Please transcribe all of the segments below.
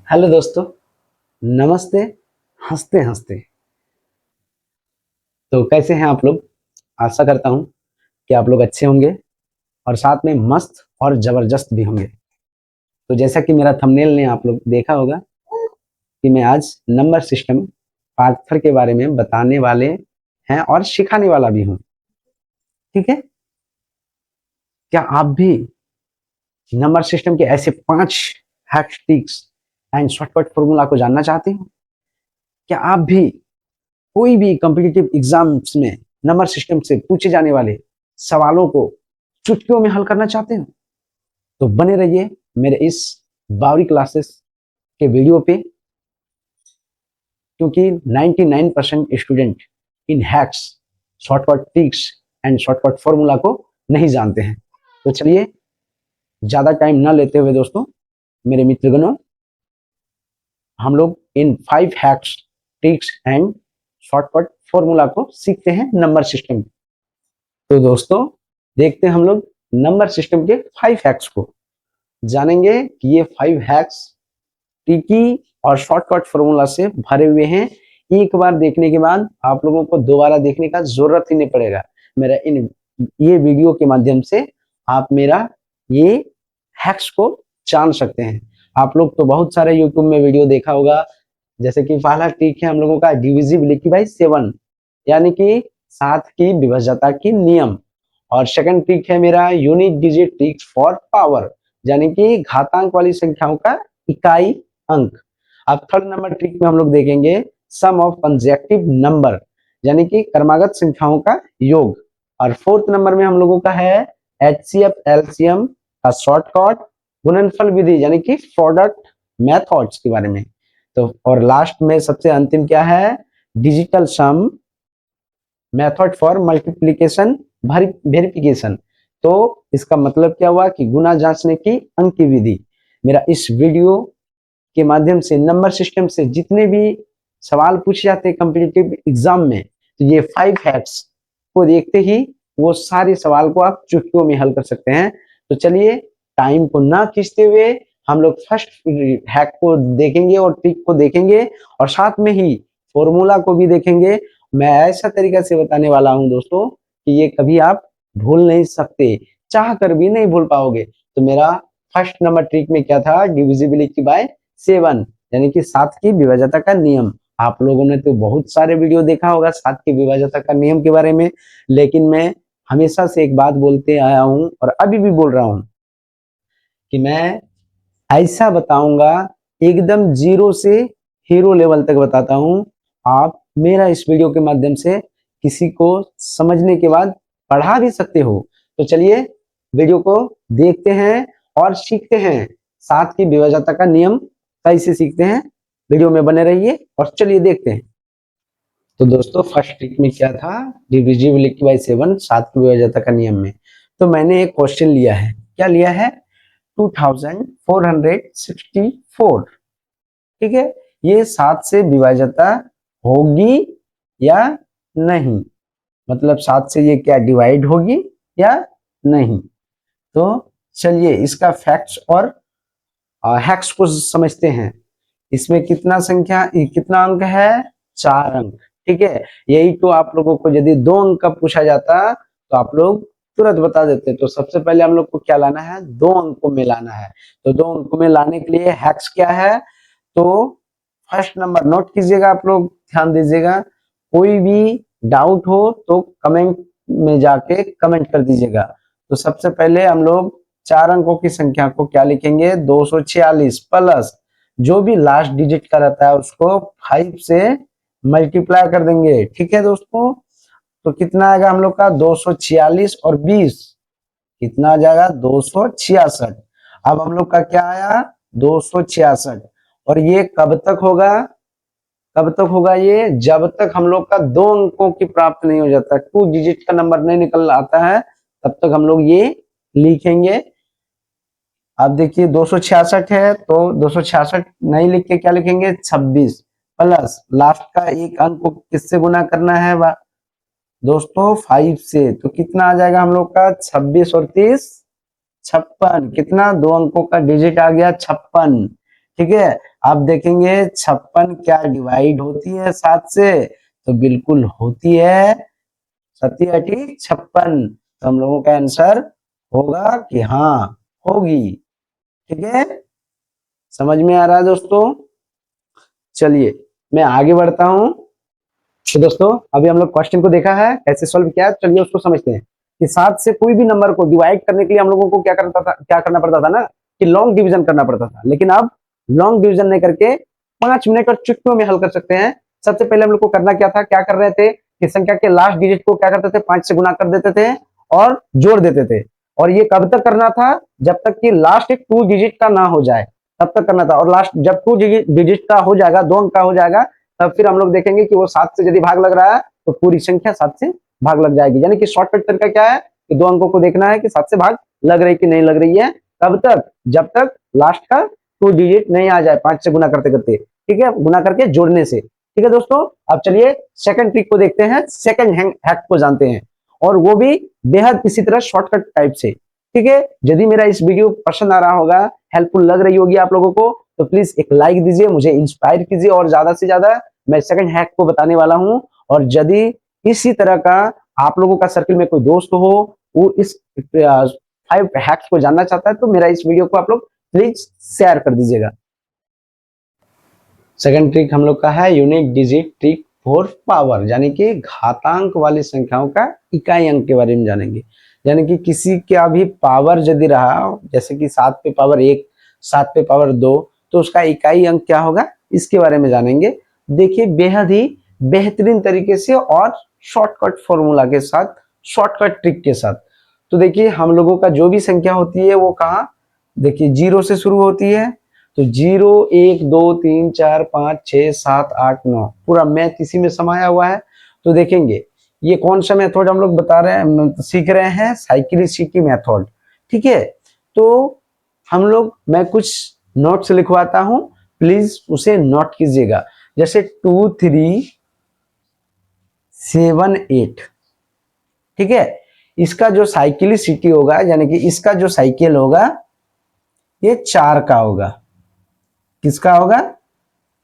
Hello दोस्तों, नमस्ते। हंसते हंसते तो कैसे हैं आप लोग? आशा करता हूं कि आप लोग अच्छे होंगे और साथ में मस्त और जबरदस्त भी होंगे। तो जैसा कि मेरा थंबनेल ने आप लोग देखा होगा कि मैं आज नंबर सिस्टम पार्ट 3 के बारे में बताने वाले हैं और सिखाने वाला भी हूं। ठीक है? क्या आप भी नंबर सिस्टम के ऐसे 5 hacks, tricks and shortcut formula को जानना चाहते हो? क्या आप भी कोई भी कॉम्पिटिटिव एग्जाम्स में नंबर सिस्टम से पूछे जाने वाले सवालों को चुटकियों में हल करना चाहते हैं? तो बने रहिए मेरे इस बावरी क्लासेस के वीडियो पे, क्योंकि 99% student in hacks, shortcut tricks and shortcut formula को नहीं जानते हैं। तो चलिए, ज्यादा टाइम ना लेते हुए दोस्तों, मेरे मित्रगणों, हम लोग इन 5 hacks, tricks and shortcut formula को सीखते हैं नंबर सिस्टम। तो दोस्तों, देखते हैं हम लोग नंबर सिस्टम के 5 हैक्स को। जानेंगे कि ये 5 हैक्स ट्रिकी और शॉर्टकट फॉर्मूला से भरे हुए हैं। एक बार देखने के बाद आप लोगों को दोबारा देखने का जरूरत ही नहीं पड़ेगा। मेरा ये वीडियो के माध्यम से आप मेरा ये हैक्स को जान सकते हैं। आप लोग तो बहुत सारे यूट्यूब में वीडियो देखा होगा। जैसे कि पहला ट्रिक है हम लोगों का डिविजिबिलिटी बाय 7, यानी कि 7 की विभाज्यता की नियम। और सेकंड ट्रिक है मेरा unit digit trick for power, यानी कि घातांक वाली संख्याओं का इकाई अंक। अब थर्ड नंबर ट्रिक में हम लोग देखेंगे सम ऑफ कंसेक्टिव नंबर, यानी कि क्रमागत संख्याओं का योग। और फोर्थ नंबर में हम लोगों का है एचसीएफ एलसीएम का शॉर्टकट, गुणनफल विधि, यानी कि प्रोडक्ट मेथड्स के बारे में। तो और लास्ट में सबसे अंतिम क्या है? Digital sum method for multiplication verification. तो इसका मतलब क्या हुआ कि गुना जांचने की अंक की विधि। मेरा इस वीडियो के माध्यम से नंबर सिस्टम से जितने भी सवाल पूछे जाते हैं कॉम्पिटिटिव एग्जाम में, तो ये 5 हैक्स को देखते ही वो सारे सवाल को आप चुटकियों में हल कर सकते हैं। तो चलिए, टाइम को ना खींचते हुए हम लोग फर्स्ट हैक को देखेंगे और ट्रिक को देखेंगे, और साथ में ही फॉर्मूला को भी देखेंगे। मैं ऐसा तरीका से बताने वाला हूं दोस्तों कि ये कभी आप भूल नहीं सकते, चाह कर भी नहीं भूल पाओगे। तो मेरा फर्स्ट नंबर ट्रिक में क्या था? डिविजिबिलिटी बाय 7, यानी कि 7 की विभाज्यता का नियम। आप लोगों ने तो बहुत सारे वीडियो देखा होगा 7 की विभाज्यता का नियम के बारे में, लेकिन मैं हमेशा से एक बात बोलते आया हूं और अभी भी बोल रहा हूं कि मैं ऐसा बताऊंगा, एकदम जीरो से हीरो लेवल तक बताता हूं। आप मेरा इस वीडियो के माध्यम से किसी को समझने के बाद पढ़ा भी सकते हो। तो चलिए, वीडियो को देखते हैं और सीखते हैं 7 की विभाज्यता का नियम कैसे सीखते हैं। वीडियो में बने रहिए और चलिए देखते हैं। तो दोस्तों, फर्स्ट ट्रिक में क्या था? डिविजिबिलिटी बाय 7, 7 की विभाज्यता का नियम में। तो मैंने एक क्वेश्चन लिया है। क्या लिया है? 2464। ठीक है, ये 7 से विभाज्यता होगी या नहीं, मतलब 7 से ये क्या डिवाइड होगी या नहीं। तो चलिए इसका फैक्ट्स और हैक्स को समझते हैं। इसमें कितना अंक है? 4 अंक। ठीक है, यही तो आप लोगों को यदि 2 अंक का पूछा जाता तो आप लोग तुरंत बता देते। तो सबसे पहले हम लोग को क्या लाना है? 2 अंकों में लाना है। तो 2 अंकों में लाने के लिए हैक्स क्या है? तो फर्स्ट नंबर नोट कीजिएगा, आप लोग ध्यान दीजिएगा। कोई भी डाउट हो तो कमेंट में जाके कमेंट कर दीजिएगा। तो सबसे पहले हम लोग 4 अंकों की संख्या को क्या लिखेंगे? 246 प्लस जो भी लास्ट डिजिट का रहता है उसको 5 से मल्टीप्लाई कर देंगे। ठीक है दोस्तों, तो कितना आएगा हम लोग का? 246 और 20 कितना आ जाएगा? 266। अब हम लोग का क्या आया? 266। और ये कब तक होगा? कब तक होगा ये? जब तक हम लोग का 2 अंकों की प्राप्त नहीं हो जाता, 2 डिजिट का नंबर नहीं निकल आता है, तब तक हम लोग ये लिखेंगे। अब देखिए 266 है तो 266 नहीं लिख के क्या लिखेंगे? 26 प्लस लास्ट का एक अंक को किससे गुना करना है दोस्तों? 5 से। तो कितना आ जाएगा हम लोग का? 26 और 30 56। कितना? 2 अंकों का डिजिट आ गया 56। ठीक है। आप देखेंगे 56 क्या डिवाइड होती है 7 से, तो बिल्कुल होती है 57 56। तो हम लोगों का आंसर होगा कि हाँ होगी। ठीक है, समझ में आ रहा है दोस्तों? चलिए मैं आगे बढ़ता हूं। तो दोस्तों अभी हम लोग क्वेश्चन को देखा है कैसे सॉल्व किया, चलिए उसको समझते हैं। कि 7 से कोई भी नंबर को डिवाइड करने के लिए हम लोगों को क्या करना पड़ता था ना, कि लॉन्ग डिवीजन करना पड़ता था। लेकिन अब लॉन्ग डिवीजन नहीं करके 5 मिनट और चुटकियों में हल कर सकते हैं। सबसे पहले हम लोग को करना क्या था, क्या कर रहे थे कि संख्या के लास्ट डिजिट को क्या करते थे, 5 से गुना कर देते थे और जोड़ देते थे। और ये कब तक करना था, जब तक कि लास्ट एक 2 डिजिट का ना हो जाए तब तक करना था। और लास्ट जब 2 डिजिट का हो जाएगा, 2 अंक का हो जाएगा, तब फिर हम लोग देखेंगे कि वो 7 से यदि भाग लग रहा है तो पूरी संख्या 7 से भाग लग जाएगी। यानी कि शॉर्टकट तरीका क्या है कि 2 अंकों को देखना है कि 7 से भाग लग रही कि नहीं लग रही है। कब तक, जब तक लास्ट का 2 डिजिट नहीं आ जाए 5 से गुना करते करते। ठीक है, गुना करके जोड़ने से। ठीक है दोस्तों, अब चलिए सेकंड ट्रिक को देखते हैं, सेकंड हैक को जानते हैं, और वो भी बेहद इसी तरह शॉर्टकट टाइप से। ठीक है, यदि मेरा इस वीडियो पसंद आ रहा होगा, हेल्पफुल लग रही होगी आप लोगों को, तो प्लीज एक लाइक दीजिए, मुझे इंस्पायर कीजिए और ज्यादा से ज्यादा मैं सेकंड हैक को बताने वाला हूं। और यदि इसी तरह का आप लोगों का सर्किल में कोई दोस्त हो, वो इस 5 हैक्स को जानना चाहता है, तो मेरा इस वीडियो को आप लोग प्लीज शेयर कर दीजिएगा। सेकंड ट्रिक हम लोग का है unique digit trick for power, यानी कि घातांक वाली संख्याओं का इकाई अंक के बारे में जानेंगे। यानी कि किसी का भी पावर यदि रहा, जैसे कि 7 पे पावर 1, 7 पे पावर 2, तो उसका इकाई अंक क्या होगा, इसके बारे में जानेंगे। देखिए बेहद ही बेहतरीन तरीके से और शॉर्टकट फॉर्मूला के साथ, शॉर्टकट ट्रिक के साथ। तो देखिए हम लोगों का जो भी संख्या होती है वो कहाँ, देखिए 0 से शुरू होती है। तो 0 1 2 3 4 5 6 7 8 9 पूरा मैथ इसी में समाया हुआ है। तो देखेंगे ये कौन सा मेथड हम लोग बता रहे हैं, सीख रहे हैं, साइक्लिसिटी मेथड। ठीक है, तो हम लोग, मैं कुछ नोट्स लिखवाता हूं, प्लीज उसे नोट कीजिएगा। जैसे 2 3 7 8। ठीक है, इसका जो साइक्लिसिटी होगा, यानी कि इसका जो साइकिल होगा ये 4 का होगा। किसका होगा,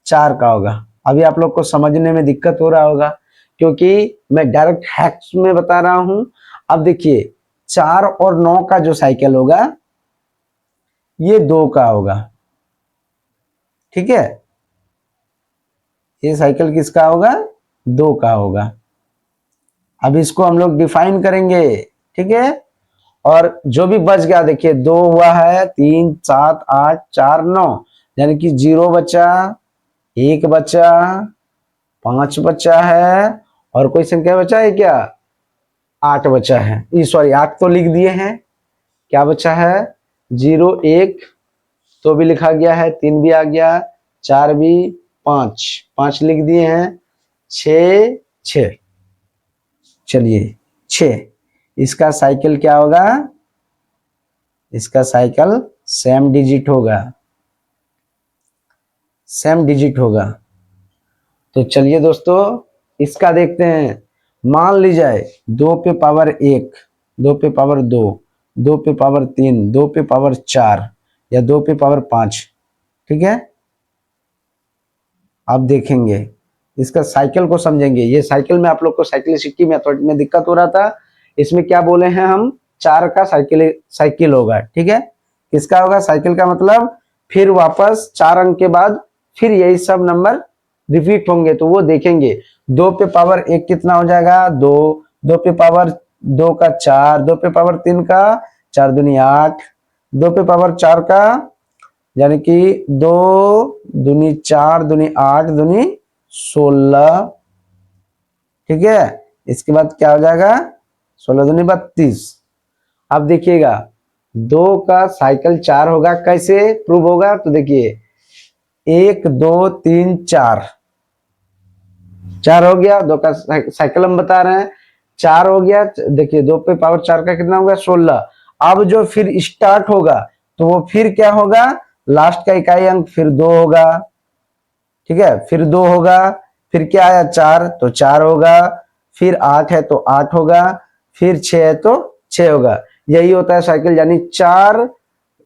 4 का होगा। अभी आप लोग को समझने में दिक्कत हो रहा होगा क्योंकि मैं डायरेक्ट हैक्स में बता रहा हूं। अब देखिए 4 और 9 का जो साइकिल होगा ये 2 का होगा। ठीक है, ये साइकिल किसका होगा, 2 का होगा। अब इसको हम लोग डिफाइन करेंगे। ठीक है, और जो भी बच गया, देखिए 2 हुआ है, 3 7 8 4 9, यानी कि 0 बचा, 1 बचा, 5 बचा है, और कोई संख्या बचा है क्या, 8 बचा है। सॉरी 8 तो लिख दिए हैं, क्या बचा है, 0 1 तो भी लिखा गया है, 3 भी आ गया, 4 भी, 5 5 लिख दिए हैं, 6 6। चलिए 6, इसका साइकिल क्या होगा, इसका साइकिल सेम डिजिट होगा, सेम डिजिट होगा। तो चलिए दोस्तों इसका देखते हैं। मान ली जाए 2 पे पावर 1, 2 पे पावर 2, 2 पे पावर 3, 2 पे पावर 4 या 2 पे पावर 5। ठीक है, आप देखेंगे इसका साइकिल को समझेंगे। ये साइकिल में आप लोग को साइक्लिसिटी मेथड में दिक्कत हो रहा था, इसमें क्या बोले हैं हम, 4 का साइकिल होगा। ठीक है, किसका होगा साइकिल का मतलब, फिर वापस 4 अंक के बाद फिर यही सब नंबर रिपीट होंगे। तो वो देखेंगे 2 पे पावर 1 कितना हो जाएगा, 2, 2 पे पावर 2 का 4, 2 पे पावर 3 का 4 दूनी 8, 2 पे पावर 4 का यानी कि 2 दूनी 4 दूनी 8 दूनी 16। ठीक है, इसके बाद क्या हो जाएगा, 16 दूनी 32। अब देखिएगा 2 का साइकिल 4 होगा, कैसे प्रूव होगा, तो देखिए 1 2 3 4, 4 हो गया, 2 का साइकिल हम बता रहे हैं, 4 हो गया। देखिए 2 पे पावर 4 का कितना होगा, 16। अब जो फिर स्टार्ट होगा तो वो फिर क्या होगा, लास्ट का इकाई अंक फिर 2 होगा। ठीक है, फिर 2 होगा, फिर क्या आया 4 तो 4 होगा, फिर 8 है तो 8 होगा, फिर 6 है तो 6 होगा। यही होता है साइकिल, यानी 4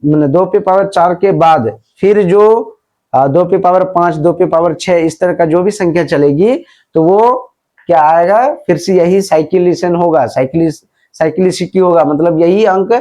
मैंने 2 पे पावर 4 के बाद फिर जो 2 पे पावर 5, 2 पे पावर 6, इस तरह का जो भी संख्या चलेगी तो वो क्या आएगा, फिर से यही साइकिलेशन होगा, साइक्लिसिटी होगा, मतलब यही अंक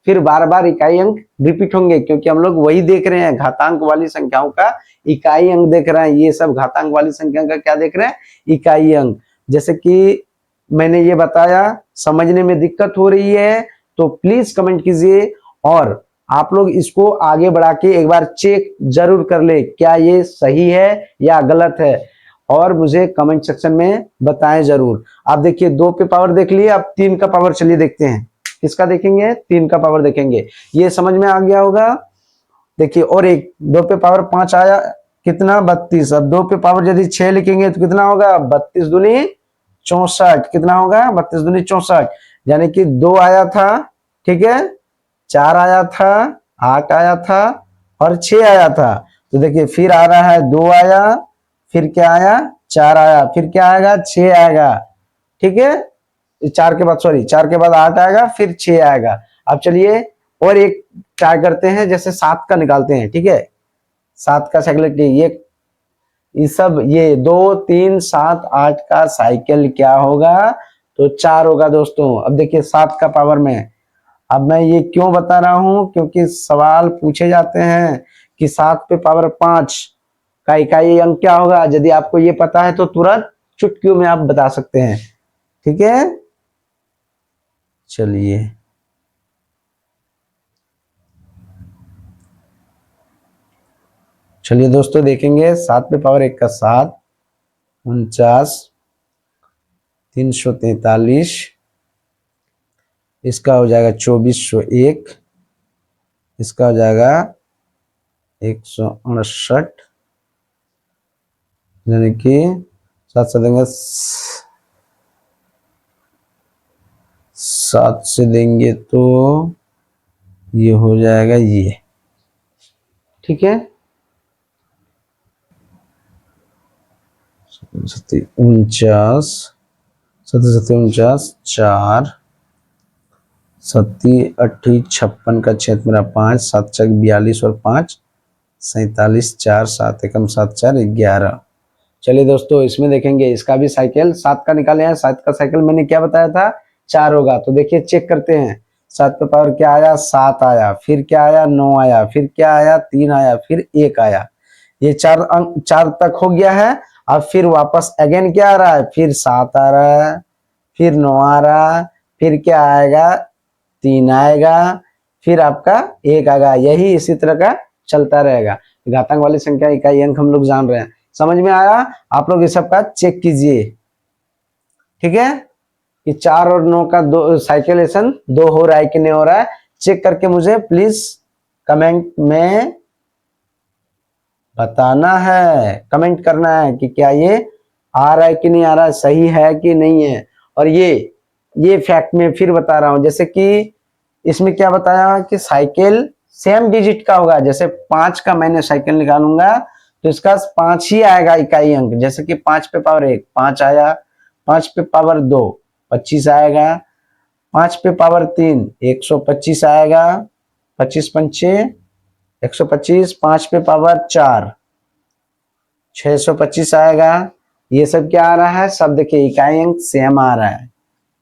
फिर बार बार इकाई अंक रिपीट होंगे, क्योंकि हम लोग वही देख रहे हैं, घातांक वाली संख्याओं का इकाई अंक देख रहे हैं। ये सब घातांक वाली संख्या का क्या देख रहे हैं, इकाई अंक। जैसे कि मैंने ये बताया, समझने में दिक्कत हो रही है तो प्लीज कमेंट कीजिए, और आप लोग इसको आगे बढ़ा के एक बार चेक जरूर कर ले, क्या ये सही है या गलत है, और मुझे कमेंट सेक्शन में बताएं जरूर। आप देखिए 2 पे पावर देख लिए, अब 3 का पावर चलिए देखते हैं। किसका देखेंगे, 3 का पावर देखेंगे। ये समझ में आ गया होगा। देखिए और एक 2 पे पावर 5 आया, कितना, 32। अब 2 पे पावर यदि 6 लिखेंगे तो कितना होगा, 32 दूनी 64। कितना होगा, 32 दूनी 64, यानी कि 2 आया था, ठीक है, 4 आया था, 8 आया था और 6 आया था। तो देखिए फिर आ रहा है 2 आया, फिर क्या आया, 4 आया, फिर क्या आएगा, 6 आएगा, ठीक है। 4 के बाद, सॉरी, 4 के बाद 8 आएगा, फिर 6 आएगा। अब चलिए और एक ट्राई करते हैं, जैसे 7 का निकालते हैं, ठीक है। 7 का साइकिल, ये सब, ये 2 3 7 8 का साइकिल क्या होगा, तो 4 होगा दोस्तों। अब देखिए 7 का पावर में, अब मैं ये क्यों बता रहा हूं, क्योंकि सवाल पूछे जाते हैं कि 7 पे पावर 5 का इकाई अंक क्या होगा। यदि आपको ये पता है तो तुरंत चुटकियों में आप बता सकते हैं, ठीक है। चलिए चलिए दोस्तों देखेंगे, 7 पे पावर 1 का 7, 49, 343, इसका हो जाएगा 2401, इसका हो जाएगा 168, यानी कि 7 से देंगे, 7 से देंगे तो ये हो जाएगा ये, ठीक है। 49, 7 4, 7 8 56 का छेद मेरा 5, 7 चक 42 और 5 47, 4 7 एकम 7 4 11। चलिए दोस्तों इसमें देखेंगे, इसका भी साइकिल 7 का निकाले हैं। 7 का साइकिल मैंने क्या बताया था, 4 होगा। तो देखिए चेक करते हैं, 7 पे पावर क्या आया, 7 आया, फिर क्या आया, 9 आया, फिर क्या आया, 3 आया, फिर 1 आया। ये 4 अंक 4 तक हो गया है। अब फिर वापस अगेन क्या आ रहा है, फिर 7 आ रहा है, फिर 9 आ रहा है, फिर क्या आएगा, 3 आएगा, फिर आपका 1 आएगा। यही इसी तरह का चलता रहेगा। घातांक वाली संख्या इकाई अंक हम लोग जान रहे हैं। समझ में आया, आप लोग इस सब का चेक कीजिए, ठीक है। कि 4 और 9 का दो साइकिलेशन 2 हो रहा है कि नहीं हो रहा है, चेक करके मुझे प्लीज कमेंट में बताना है, कमेंट करना है कि क्या ये आ रहा है कि नहीं आ रहा है, सही है कि नहीं है। और ये फैक्ट में फिर बता रहा हूं, जैसे कि इसमें क्या बताया कि साइकिल सेम डिजिट का होगा। जैसे 5 का मैंने साइकिल निकालूंगा तो इसका 5 ही आएगा इकाई अंक। जैसे कि 5 पे पावर 1 5 आया, 5 पे पावर 2 25 आएगा, 5 पे पावर 3 125 आएगा, 25 पंचे 125, 5 पे पावर 4 625 आएगा। ये सब क्या आ रहा है, सब देखिए इकाई अंक सेम आ रहा है,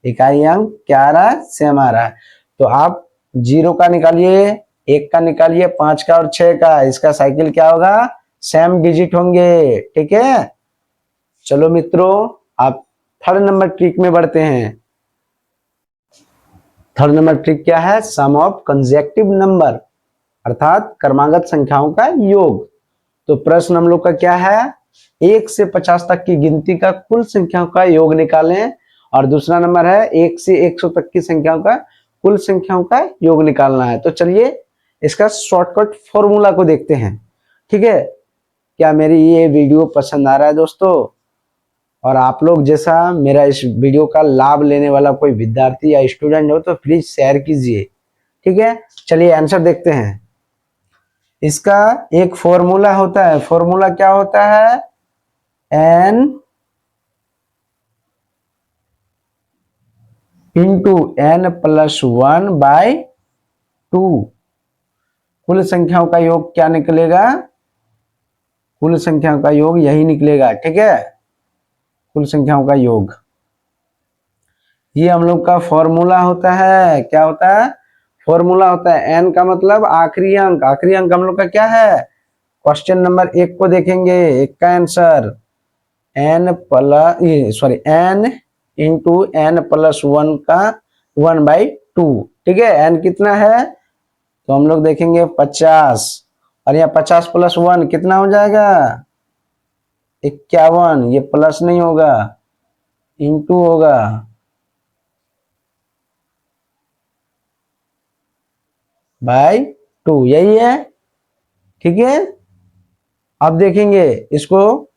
इकाई अंक क्या आ रहा है, सेम आ रहा है। तो आप 0 का निकालिए, 1 का निकालिए, 5 का और 6 का, इसका साइकिल क्या होगा, सेम डिजिट होंगे, ठीक है। चलो मित्रों आप थर्ड नंबर ट्रिक में बढ़ते हैं। थर्ड नंबर ट्रिक क्या है, सम ऑफ कंसेक्टिव नंबर, अर्थात क्रमागत संख्याओं का योग। तो प्रश्न हम लोग का क्या है, 1 से 50 तक की गिनती का कुल संख्याओं का योग निकालें, और दूसरा नंबर है 1 से 100 तक की संख्याओं का कुल संख्याओं का योग निकालना है। तो चलिए इसका शॉर्टकट फॉर्मूला को देखते हैं, ठीक है। क्या मेरी ये वीडियो पसंद आ रहा है दोस्तों, और आप लोग जैसा मेरा इस वीडियो का लाभ लेने वाला कोई विद्यार्थी या स्टूडेंट हो तो प्लीज शेयर कीजिए, ठीक है। चलिए आंसर देखते हैं। इसका एक फॉर्मूला होता है, फॉर्मूला क्या होता है, n इंटू n+1/2। कुल संख्याओं का योग क्या निकलेगा, कुल संख्याओं का योग यही निकलेगा, ठीक है, कुल संख्याओं का योग। ये हम लोग का फॉर्मूला होता है, क्या होता है, फॉर्मूला होता है। एन का मतलब आखिरी अंक, आखिरी अंक हम लोग का क्या है, क्वेश्चन नंबर 1 को देखेंगे, एक का answer n into n plus 1 का 1/2, ठीक है। एन कितना है, तो हम लोग देखेंगे 50, और यहाँ 50 प्लस 1 कितना हो जाएगा, 51, ये प्लस नहीं होगा, इंटू होगा, बाई 2, यही है, ठीक है। अब देखेंगे इसको,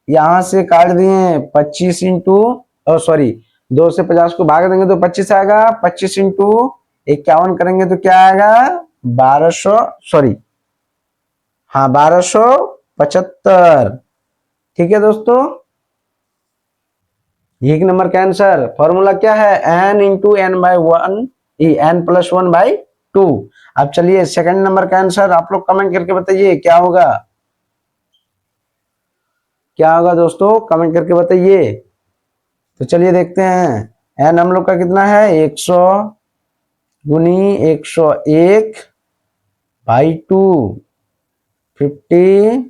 यहां से काट दिए 25 इंटू, सॉरी 2 से 50 को भाग देंगे तो 25 आएगा, 25 इंटू 51 करेंगे तो क्या आएगा, 1200, सॉरी हाँ 1275, ठीक है दोस्तों। एक नंबर का आंसर, फॉर्मूला क्या है, N into n/1, n plus 1/2। अब चलिए सेकंड नंबर का आंसर आप लोग कमेंट करके बताइए क्या होगा, क्या होगा दोस्तों, कमेंट करके बताइए। तो चलिए देखते हैं, एन हम लोग का कितना है, 100 गुनी 101/2, 50,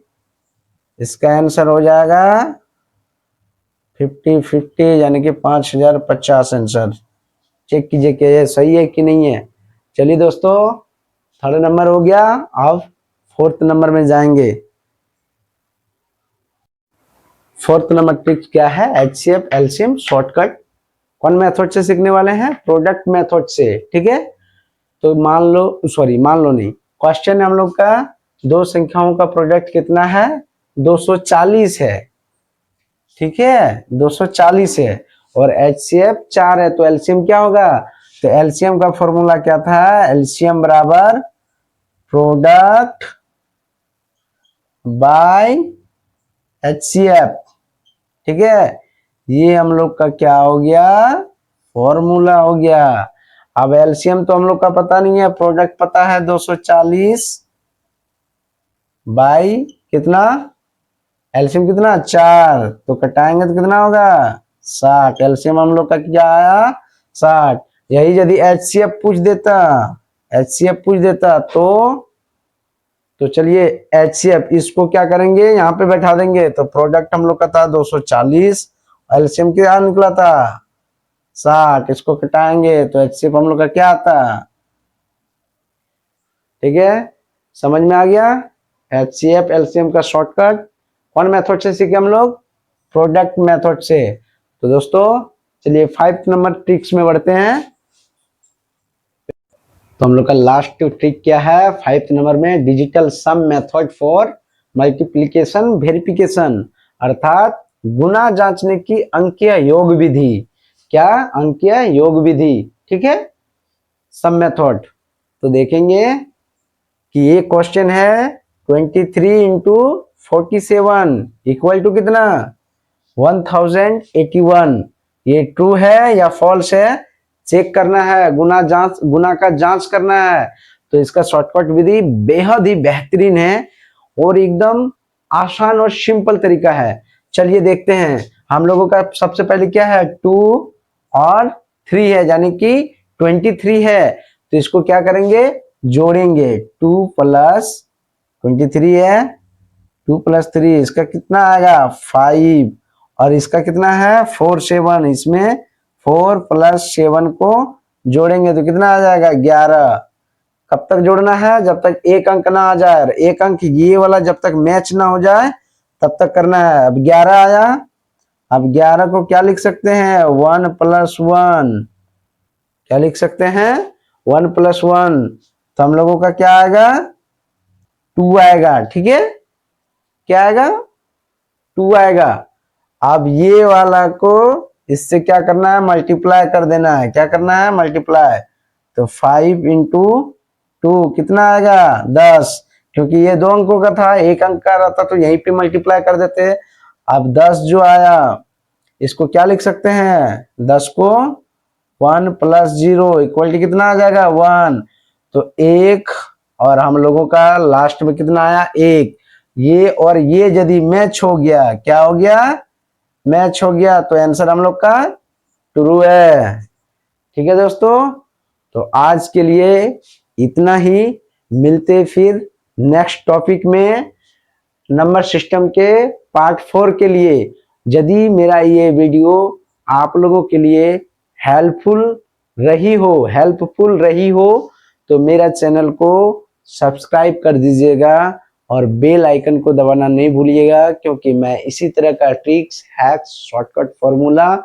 इसका आंसर हो जाएगा 50 यानी कि 5050 आंसर। चेक कीजिए कि ये सही है कि नहीं है। चलिए दोस्तों, थर्ड नंबर हो गया, अब फोर्थ नंबर में जाएंगे। फोर्थ नंबर ट्रिक क्या है, HCF एलसीएम शॉर्टकट। कौन मेथड से सीखने वाले हैं, प्रोडक्ट मेथड से, ठीक है। तो मान लो नहीं, क्वेश्चन हम लोग का दो संख्याओं का प्रोडक्ट कितना है, 240 है, ठीक है, 240 है, और HCF 4 है, तो एलसीएम क्या होगा, तो एलसीएम का फॉर्मूला क्या था, एलसीएम बराबर प्रोडक्ट बाय HCF, ठीक है। ये हम लोग का क्या हो गया, फॉर्मूला हो गया। अब एलसीएम तो हम लोग का पता नहीं है, प्रोडक्ट पता है 240 बाई कितना, एलसीएम कितना 4, तो कटाएंगे तो कितना होगा 60, एलसीएम हम लोग का क्या आया 60। यही यदि HCF पूछ देता तो चलिए HCF इसको क्या करेंगे, यहाँ पे बैठा देंगे, तो प्रोडक्ट हम लोग का था 240, एलसीएम क्या निकला था 60, इसको कटाएंगे तो HCF हम लोग का क्या आता, ठीक है, समझ में आ गया। HCF एलसीएम का शॉर्टकट कौन मेथड से सीखे हम लोग, प्रोडक्ट मेथड से। तो दोस्तों चलिए 5 नंबर ट्रिक्स में बढ़ते हैं। तो हम लोग का लास्ट ट्रिक क्या है 5 नंबर में, digital sum method for multiplication verification, अर्थात गुना जांचने की अंकीय योग विधि। क्या, अंकीय योग विधि, ठीक है, सम मेथड। तो देखेंगे कि ये क्वेश्चन है 23 इंटू 47 इक्वल टू कितना 1081, ये ट्रू है या फॉल्स है, चेक करना है, गुना का जांच करना है। तो इसका शॉर्टकट विधि बेहद ही बेहतरीन है और एकदम आसान और सिंपल तरीका है। चलिए देखते हैं, हम लोगों का सबसे पहले क्या है 2 और 3 है, यानी कि 23 है, तो इसको क्या करेंगे, जोड़ेंगे, 2 प्लस 23 है, 2 प्लस 3 इसका कितना आएगा 5, और इसका कितना है 4 7, इसमें 4 प्लस 7 को जोड़ेंगे तो कितना आ जाएगा 11। कब तक जोड़ना है, जब तक एक अंक ना आ जाए, एक अंक ये वाला जब तक मैच ना हो जाए तब तक करना है। अब 11 आया, अब 11 को क्या लिख सकते हैं 1 प्लस 1, क्या लिख सकते हैं 1 प्लस 1, तो हम लोगों का क्या आएगा 2 आएगा, ठीक है, क्या आएगा 2 आएगा। अब ये वाला को इससे क्या करना है, मल्टीप्लाई कर देना है, क्या करना है मल्टीप्लाई, तो 5 इंटू 2 कितना आएगा 10, क्योंकि ये 2 अंकों का था, एक अंक का रहता तो यहीं पे मल्टीप्लाई कर देते। अब 10 जो आया इसको क्या लिख सकते हैं, 10 को 1 प्लस 0 इक्वल टू कितना आ जाएगा 1, तो 1, और हम लोगों का लास्ट में कितना आया 1, ये और ये यदि मैच हो गया, क्या हो गया, मैच हो गया, तो आंसर हम लोग का ट्रू है। ठीक है दोस्तों, तो आज के लिए इतना ही। मिलते फिर नेक्स्ट टॉपिक में नंबर सिस्टम के पार्ट 4 के लिए। यदि मेरा ये वीडियो आप लोगों के लिए हेल्पफुल रही हो तो मेरा चैनल को सब्सक्राइब कर दीजिएगा और बेल आइकन को दबाना नहीं भूलिएगा, क्योंकि मैं इसी तरह का ट्रिक्स, हैक्स, शॉर्टकट फॉर्मूला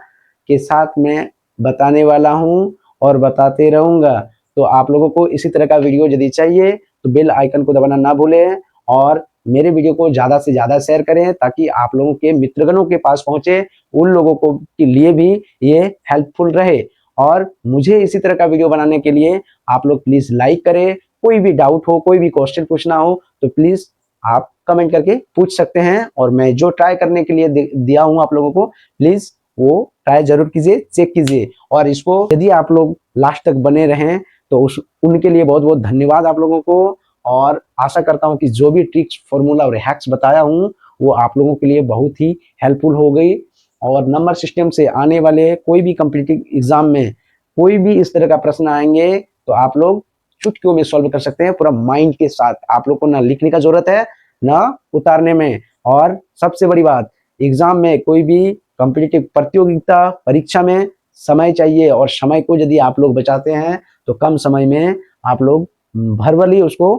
के साथ में बताने वाला हूं और बताते रहूंगा। तो आप लोगों को इसी तरह का वीडियो यदि चाहिए तो बेल आइकन को दबाना ना भूलें और मेरे वीडियो को ज्यादा से ज्यादा शेयर करें, ताकि आप लोगों के मित्रगणों के पास पहुंचे, उन लोगों को के लिए भी ये हेल्पफुल रहे। और मुझे इसी तरह का वीडियो बनाने के लिए आप लोग प्लीज लाइक करें। कोई भी डाउट हो, कोई भी क्वेश्चन पूछना हो तो प्लीज आप कमेंट करके पूछ सकते हैं, और मैं जो ट्राई करने के लिए दिया हूं आप लोगों को, प्लीज वो ट्राई जरूर कीजिए, चेक कीजिए। और इसको यदि आप लोग लास्ट तक बने रहें तो उनके लिए बहुत बहुत धन्यवाद आप लोगों को। और आशा करता हूं कि जो भी ट्रिक्स, फॉर्मूला और हैक्स बताया हूं वो आप लोगों के लिए बहुत ही हेल्पफुल हो गई। और नंबर सिस्टम से आने वाले कोई भी कॉम्पिटिटिव एग्जाम में कोई भी इस तरह का प्रश्न आएंगे तो आप लोग चुटकियों में सॉल्व कर सकते हैं, पूरा माइंड के साथ। आप लोग को ना लिखने का जरूरत है ना उतारने में। और सबसे बड़ी बात, एग्जाम में कोई भी कॉम्पिटिटिव प्रतियोगिता परीक्षा में समय चाहिए, और समय को यदि आप लोग बचाते हैं तो कम समय में आप लोग भरभली उसको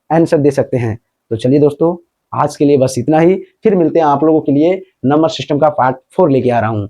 आंसर दे सकते हैं। तो चलिए दोस्तों, आज के लिए बस इतना ही। फिर मिलते हैं आप लोगों के लिए, नंबर सिस्टम का पार्ट 4 लेके आ रहा हूं।